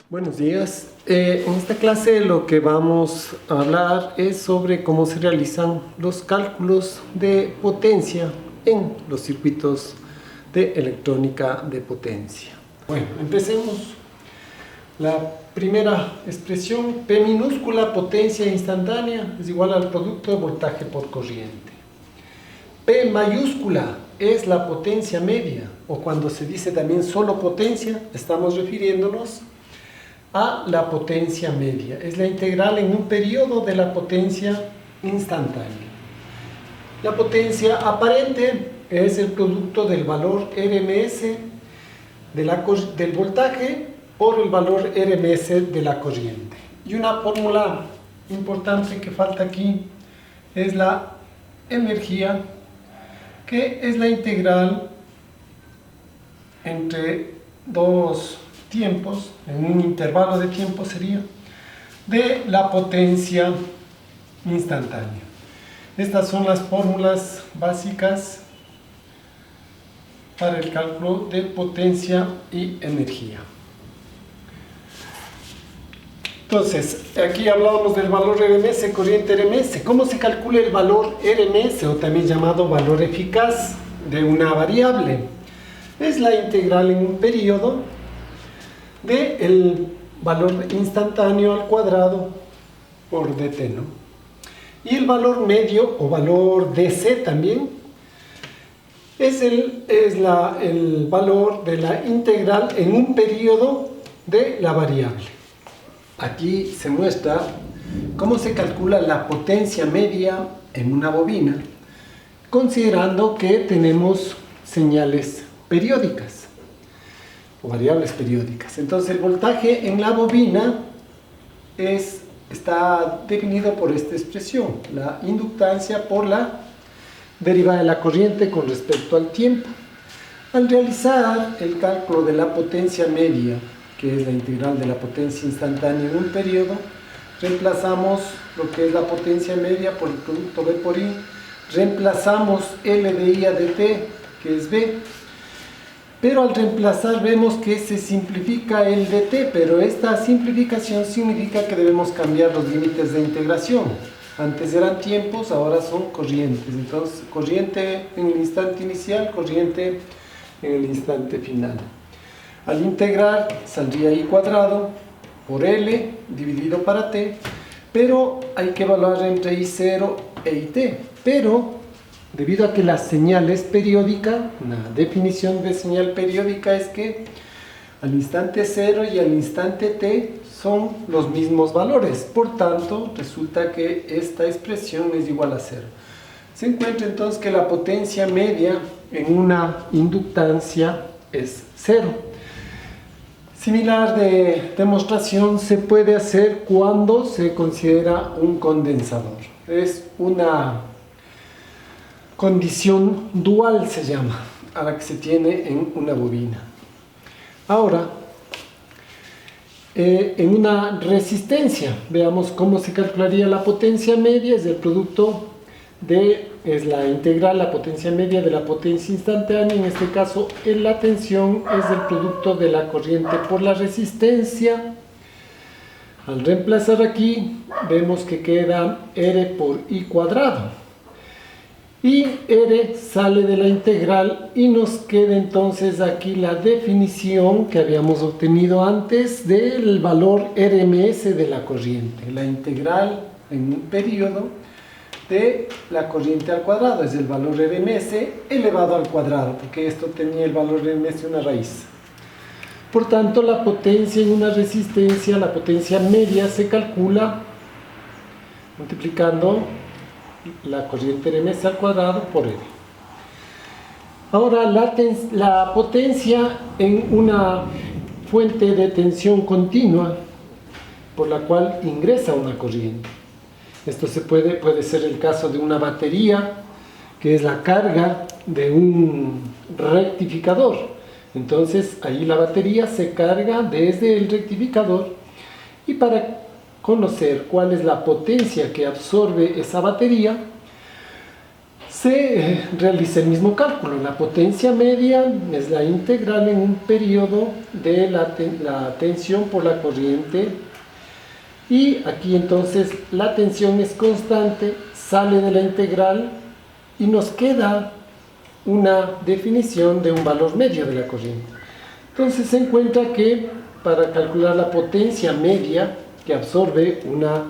Buenos días. En esta clase lo que vamos a hablar es sobre cómo se realizan los cálculos de potencia en los circuitos de electrónica de potencia. Bueno, empecemos. La primera expresión, P minúscula, potencia instantánea, es igual al producto de voltaje por corriente. P mayúscula es la potencia media, o cuando se dice también solo potencia, estamos refiriéndonos a la potencia media. Es la integral en un periodo de la potencia instantánea. La potencia aparente es el producto del valor RMS del voltaje por el valor RMS de la corriente. Y una fórmula importante que falta aquí es la energía, que es la integral entre dos tiempos, en un intervalo de tiempo sería, de la potencia instantánea. Estas son las fórmulas básicas para el cálculo de potencia y energía. Entonces, aquí hablábamos del valor RMS, corriente RMS. ¿Cómo se calcula el valor RMS, o también llamado valor eficaz de una variable? Es la integral en un periodo del valor instantáneo al cuadrado por dt, ¿no? Y el valor medio, o valor DC también, es el valor de la integral en un periodo de la variable. Aquí se muestra cómo se calcula la potencia media en una bobina, considerando que tenemos señales periódicas o variables periódicas. Entonces el voltaje en la bobina está definido por esta expresión, la inductancia por la derivada de la corriente con respecto al tiempo. Al realizar el cálculo de la potencia media, que es la integral de la potencia instantánea en un periodo, reemplazamos lo que es la potencia media por el producto B por I, reemplazamos L de I a dt, que es B, pero al reemplazar vemos que se simplifica el dt, pero esta simplificación significa que debemos cambiar los límites de integración. Antes eran tiempos, ahora son corrientes. Entonces, corriente en el instante inicial, corriente en el instante final. Al integrar saldría I cuadrado por L dividido para T, pero hay que evaluar entre I0 e IT. Pero, debido a que la señal es periódica, una definición de señal periódica es que al instante 0 y al instante T son los mismos valores. Por tanto, resulta que esta expresión es igual a 0. Se encuentra entonces que la potencia media en una inductancia es 0. Similar de demostración se puede hacer cuando se considera un condensador. Es una condición dual, se llama, a la que se tiene en una bobina. Ahora, en una resistencia, veamos cómo se calcularía la potencia media. Es el producto es la integral, la potencia media de la potencia instantánea. En este caso, la tensión es el producto de la corriente por la resistencia. Al reemplazar aquí, vemos que queda R por I cuadrado. Y R sale de la integral y nos queda entonces aquí la definición que habíamos obtenido antes del valor RMS de la corriente. La integral en un periodo de la corriente al cuadrado es el valor RMS elevado al cuadrado, porque esto tenía el valor RMS una raíz. Por tanto, la potencia en una resistencia, la potencia media, se calcula multiplicando la corriente RMS al cuadrado por R. Ahora, la potencia en una fuente de tensión continua por la cual ingresa una corriente. Esto puede ser el caso de una batería, que es la carga de un rectificador. Entonces, ahí la batería se carga desde el rectificador, y para conocer cuál es la potencia que absorbe esa batería, se realiza el mismo cálculo. La potencia media es la integral en un periodo de la tensión por la corriente, y aquí entonces la tensión es constante, sale de la integral y nos queda una definición de un valor medio de la corriente. Entonces se encuentra que para calcular la potencia media que absorbe una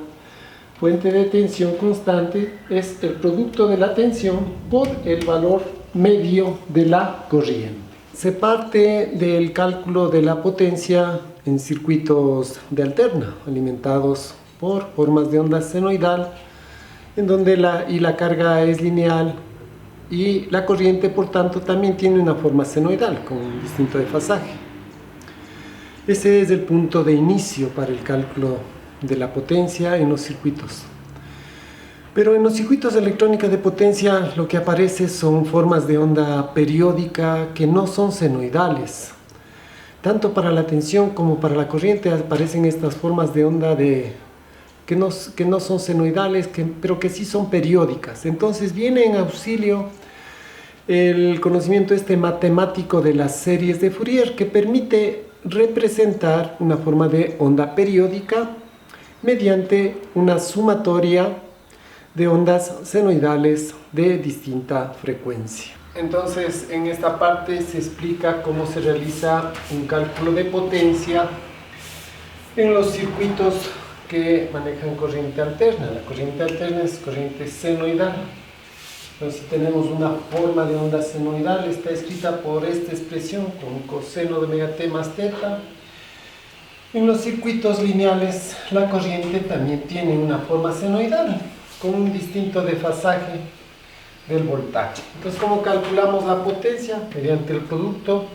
fuente de tensión constante es el producto de la tensión por el valor medio de la corriente. Se parte del cálculo de la potencia en circuitos de alterna, alimentados por formas de onda senoidal, en donde la carga es lineal y la corriente, por tanto, también tiene una forma senoidal con un distinto desfasaje. Ese es el punto de inicio para el cálculo de la potencia en los circuitos. Pero en los circuitos de electrónica de potencia lo que aparece son formas de onda periódica que no son senoidales. Tanto para la tensión como para la corriente aparecen estas formas de onda que no son senoidales, pero que sí son periódicas. Entonces viene en auxilio el conocimiento matemático de las series de Fourier, que permite representar una forma de onda periódica mediante una sumatoria de ondas senoidales de distinta frecuencia. Entonces, en esta parte se explica cómo se realiza un cálculo de potencia en los circuitos que manejan corriente alterna. La corriente alterna es corriente senoidal. Entonces tenemos una forma de onda senoidal, está escrita por esta expresión con coseno de omega t más teta. En los circuitos lineales la corriente también tiene una forma senoidal con un distinto desfasaje del voltaje. Entonces, ¿cómo calculamos la potencia? Mediante el producto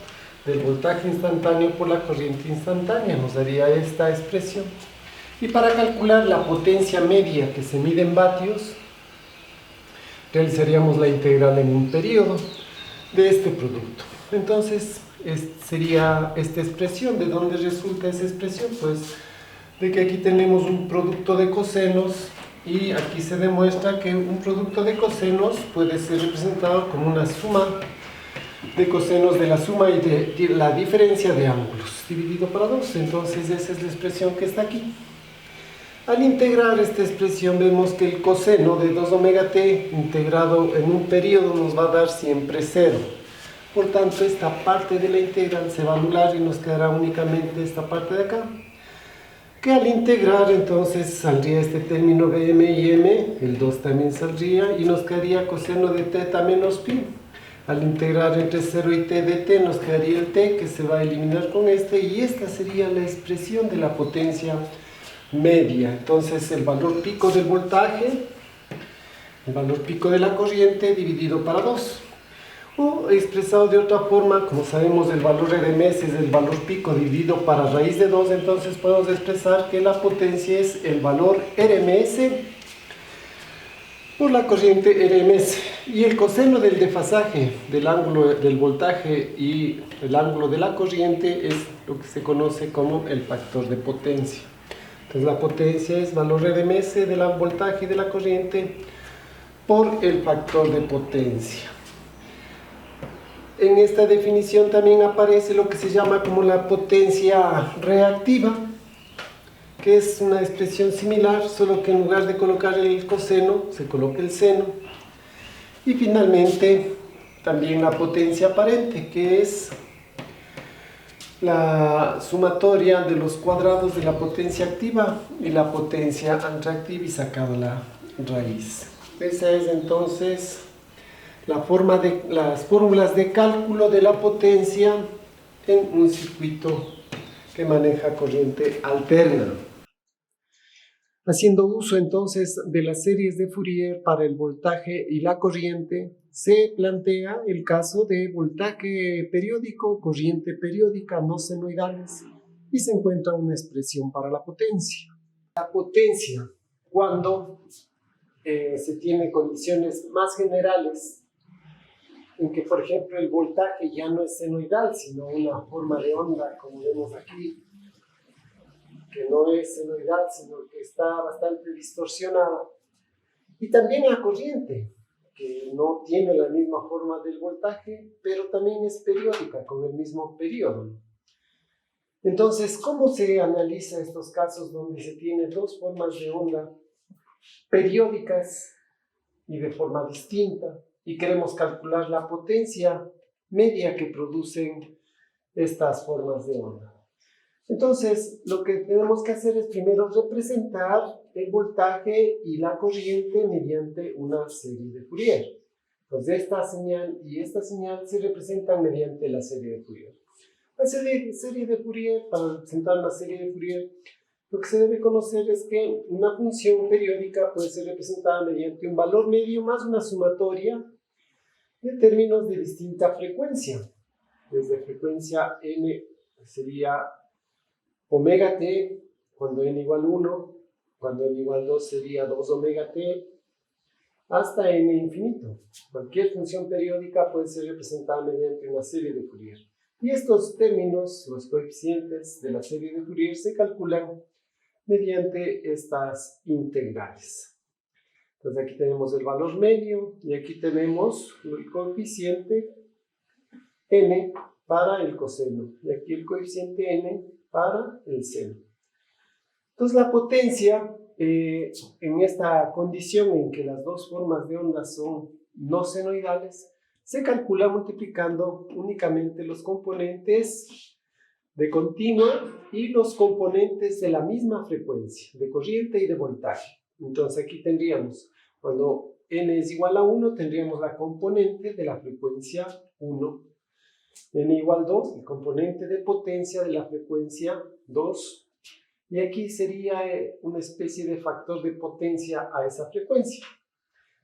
del voltaje instantáneo por la corriente instantánea, nos daría esta expresión. Y para calcular la potencia media, que se mide en vatios, realizaríamos la integral en un periodo de este producto. Entonces, sería esta expresión. ¿De dónde resulta esa expresión? Pues de que aquí tenemos un producto de cosenos, y aquí se demuestra que un producto de cosenos puede ser representado como una suma de cosenos de la suma y de la diferencia de ángulos dividido para 2. Entonces esa es la expresión que está aquí. Al integrar esta expresión vemos que el coseno de 2 omega t integrado en un periodo nos va a dar siempre 0. Por tanto, esta parte de la integral se va a anular y nos quedará únicamente esta parte de acá, que al integrar entonces saldría este término Bm y M, el 2 también saldría, y nos quedaría coseno de teta menos pi. Al integrar entre 0 y t de t nos quedaría el t, que se va a eliminar con este, y esta sería la expresión de la potencia media. Entonces el valor pico del voltaje, el valor pico de la corriente dividido para 2. O expresado de otra forma, como sabemos el valor RMS es el valor pico dividido para raíz de 2, entonces podemos expresar que la potencia es el valor RMS por la corriente RMS. Y el coseno del desfasaje del ángulo del voltaje y el ángulo de la corriente es lo que se conoce como el factor de potencia. Entonces la potencia es valor RMS del voltaje y de la corriente por el factor de potencia. En esta definición también aparece lo que se llama como la potencia reactiva, que es una expresión similar, solo que en lugar de colocar el coseno, se coloca el seno. Y finalmente, también la potencia aparente, que es la sumatoria de los cuadrados de la potencia activa y la potencia reactiva y sacado la raíz. Esa es entonces las fórmulas de cálculo de la potencia en un circuito que maneja corriente alterna. Haciendo uso entonces de las series de Fourier para el voltaje y la corriente, se plantea el caso de voltaje periódico, corriente periódica, no senoidales, y se encuentra una expresión para la potencia. La potencia, cuando se tiene condiciones más generales, en que, por ejemplo, el voltaje ya no es senoidal, sino una forma de onda, como vemos aquí, que no es senoidal, sino que está bastante distorsionada. Y también la corriente, que no tiene la misma forma del voltaje, pero también es periódica con el mismo periodo. Entonces, ¿cómo se analiza estos casos donde se tiene dos formas de onda periódicas y de forma distinta y queremos calcular la potencia media que producen estas formas de onda? Entonces, lo que tenemos que hacer es primero representar el voltaje y la corriente mediante una serie de Fourier. Entonces, esta señal y esta señal se representan mediante la serie de Fourier. La serie de Fourier, para representar una serie de Fourier, lo que se debe conocer es que una función periódica puede ser representada mediante un valor medio más una sumatoria de términos de distinta frecuencia. Desde frecuencia n sería omega t, cuando n igual 1, cuando n igual 2 sería 2 omega t, hasta n infinito. Cualquier función periódica puede ser representada mediante una serie de Fourier. Y estos términos, los coeficientes de la serie de Fourier, se calculan mediante estas integrales. Entonces aquí tenemos el valor medio y aquí tenemos el coeficiente n para el coseno y aquí el coeficiente n para el seno. Entonces la potencia en esta condición en que las dos formas de onda son no senoidales se calcula multiplicando únicamente los componentes de continua y los componentes de la misma frecuencia, de corriente y de voltaje. Entonces aquí tendríamos, cuando n es igual a 1, tendríamos la componente de la frecuencia 1. n igual 2, el componente de potencia de la frecuencia 2. Y aquí sería una especie de factor de potencia a esa frecuencia.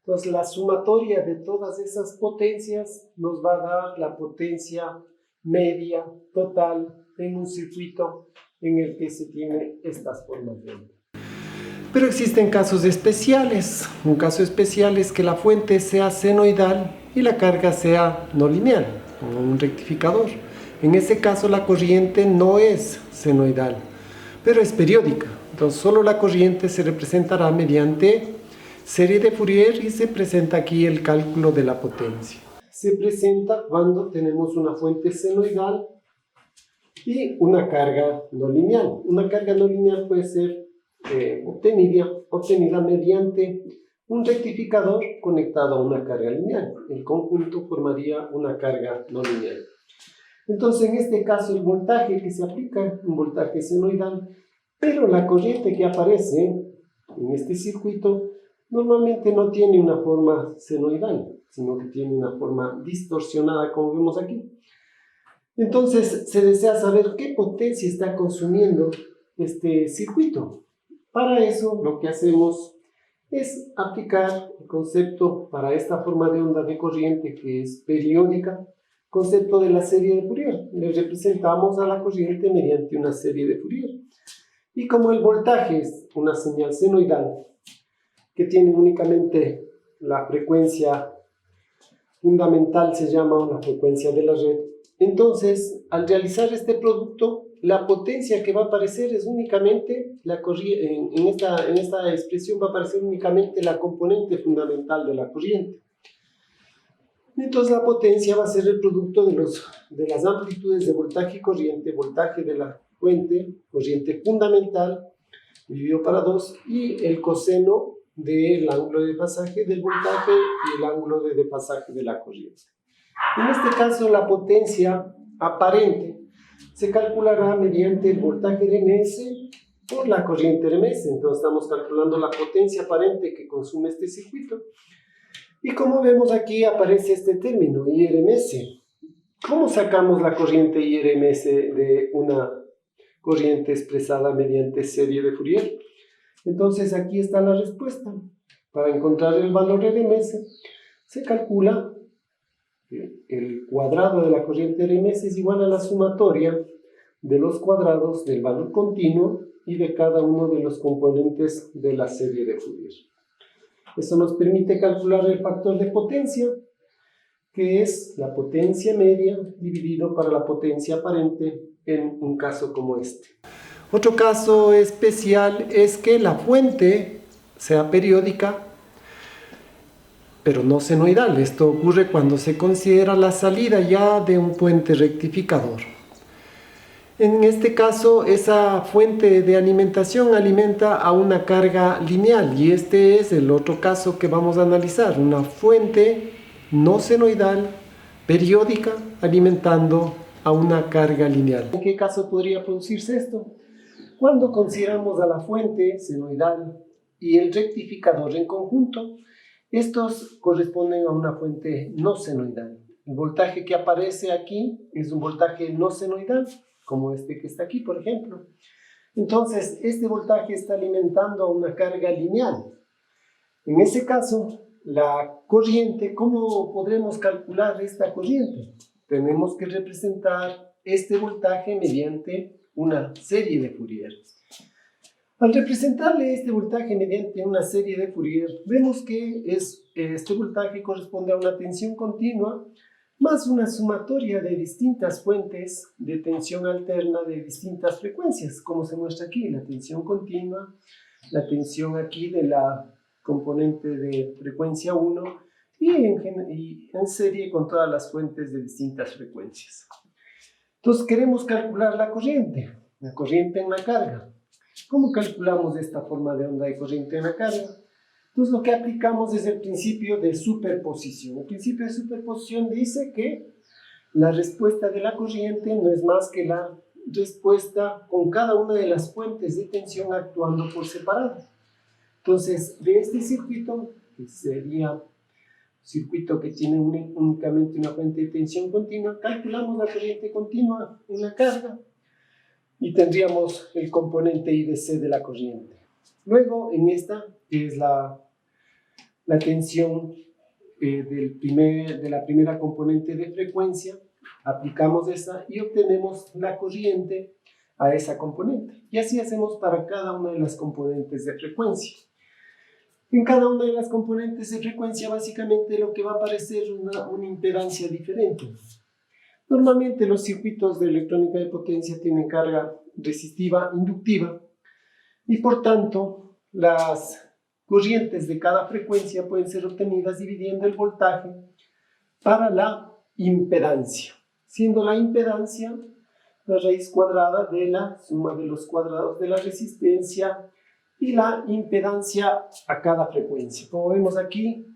Entonces la sumatoria de todas esas potencias nos va a dar la potencia media total en un circuito en el que se tiene estas formas de onda. Pero existen casos especiales. Un caso especial es que la fuente sea senoidal y la carga sea no lineal, como un rectificador. En ese caso la corriente no es senoidal, pero es periódica. Entonces solo la corriente se representará mediante serie de Fourier y se presenta aquí el cálculo de la potencia. Se presenta cuando tenemos una fuente senoidal y una carga no lineal. Una carga no lineal puede ser obtenida mediante un rectificador conectado a una carga lineal. El conjunto formaría una carga no lineal. Entonces, en este caso, el voltaje que se aplica, un voltaje senoidal, pero la corriente que aparece en este circuito normalmente no tiene una forma senoidal, sino que tiene una forma distorsionada, como vemos aquí. Entonces, se desea saber qué potencia está consumiendo este circuito. Para eso, lo que hacemos es aplicar el concepto para esta forma de onda de corriente que es periódica, concepto de la serie de Fourier. Le representamos a la corriente mediante una serie de Fourier. Y como el voltaje es una señal senoidal que tiene únicamente la frecuencia fundamental, se llama la frecuencia de la red, entonces al realizar este producto, la potencia que va a aparecer es únicamente la corriente. En esta expresión va a aparecer únicamente la componente fundamental de la corriente. Entonces la potencia va a ser el producto de las amplitudes de voltaje y corriente, voltaje de la fuente, corriente fundamental, dividido para 2, y el coseno del ángulo de desfasaje del voltaje y el ángulo de desfasaje de la corriente. En este caso, la potencia aparente se calculará mediante el voltaje RMS por la corriente RMS. Entonces estamos calculando la potencia aparente que consume este circuito. Y como vemos aquí aparece este término, IRMS. ¿Cómo sacamos la corriente IRMS de una corriente expresada mediante serie de Fourier? Entonces aquí está la respuesta. Para encontrar el valor RMS se calcula que el cuadrado de la corriente RMS es igual a la sumatoria de los cuadrados del valor continuo y de cada uno de los componentes de la serie de Fourier. Eso nos permite calcular el factor de potencia, que es la potencia media dividido para la potencia aparente en un caso como este. Otro caso especial es que la fuente sea periódica pero no senoidal. Esto ocurre cuando se considera la salida ya de un puente rectificador. En este caso, esa fuente de alimentación alimenta a una carga lineal, y este es el otro caso que vamos a analizar, una fuente no senoidal periódica alimentando a una carga lineal. ¿En qué caso podría producirse esto? Cuando consideramos a la fuente senoidal y el rectificador en conjunto, estos corresponden a una fuente no senoidal. El voltaje que aparece aquí es un voltaje no senoidal, como este que está aquí, por ejemplo. Entonces, este voltaje está alimentando a una carga lineal. En ese caso, la corriente, ¿cómo podremos calcular esta corriente? Tenemos que representar este voltaje mediante una serie de Fourier. Al representarle este voltaje mediante una serie de Fourier, vemos que este voltaje corresponde a una tensión continua más una sumatoria de distintas fuentes de tensión alterna de distintas frecuencias, como se muestra aquí, la tensión continua, la tensión aquí de la componente de frecuencia 1 y en serie con todas las fuentes de distintas frecuencias. Entonces queremos calcular la corriente en la carga. ¿Cómo calculamos esta forma de onda de corriente en la carga? Entonces lo que aplicamos es el principio de superposición. El principio de superposición dice que la respuesta de la corriente no es más que la respuesta con cada una de las fuentes de tensión actuando por separado. Entonces, de este circuito, que sería un circuito que tiene únicamente una fuente de tensión continua, calculamos la corriente continua en la carga y tendríamos el componente IDC de la corriente. Luego, en esta, que es la tensión de la primera componente de frecuencia, aplicamos esa y obtenemos la corriente a esa componente. Y así hacemos para cada una de las componentes de frecuencia. En cada una de las componentes de frecuencia, básicamente lo que va a aparecer es una impedancia diferente. Normalmente los circuitos de electrónica de potencia tienen carga resistiva inductiva y por tanto las corrientes de cada frecuencia pueden ser obtenidas dividiendo el voltaje para la impedancia, siendo la impedancia la raíz cuadrada de la suma de los cuadrados de la resistencia y la impedancia a cada frecuencia. Como vemos aquí,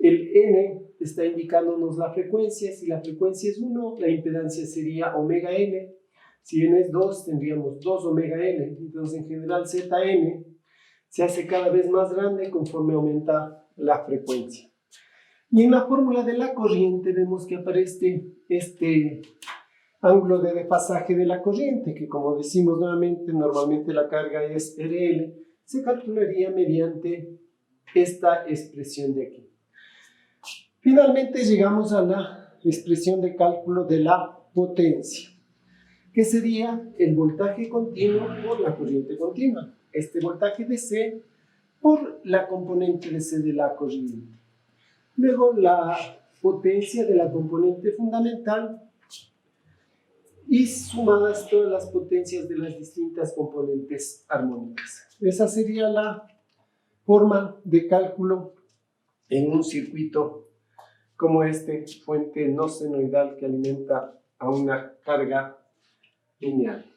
el N está indicándonos la frecuencia. Si la frecuencia es 1, la impedancia sería omega N. Si N es 2, tendríamos 2 omega N. Entonces, en general, Zn se hace cada vez más grande conforme aumenta la frecuencia. Y en la fórmula de la corriente vemos que aparece este ángulo de desfasaje de la corriente, que como decimos nuevamente, normalmente la carga es RL, se calcularía mediante esta expresión de aquí. Finalmente llegamos a la expresión de cálculo de la potencia, que sería el voltaje continuo por la corriente continua. Este voltaje de C por la componente de C de la corriente. Luego la potencia de la componente fundamental y sumadas todas las potencias de las distintas componentes armónicas. Esa sería la forma de cálculo en un circuito como este, fuente no senoidal que alimenta a una carga lineal.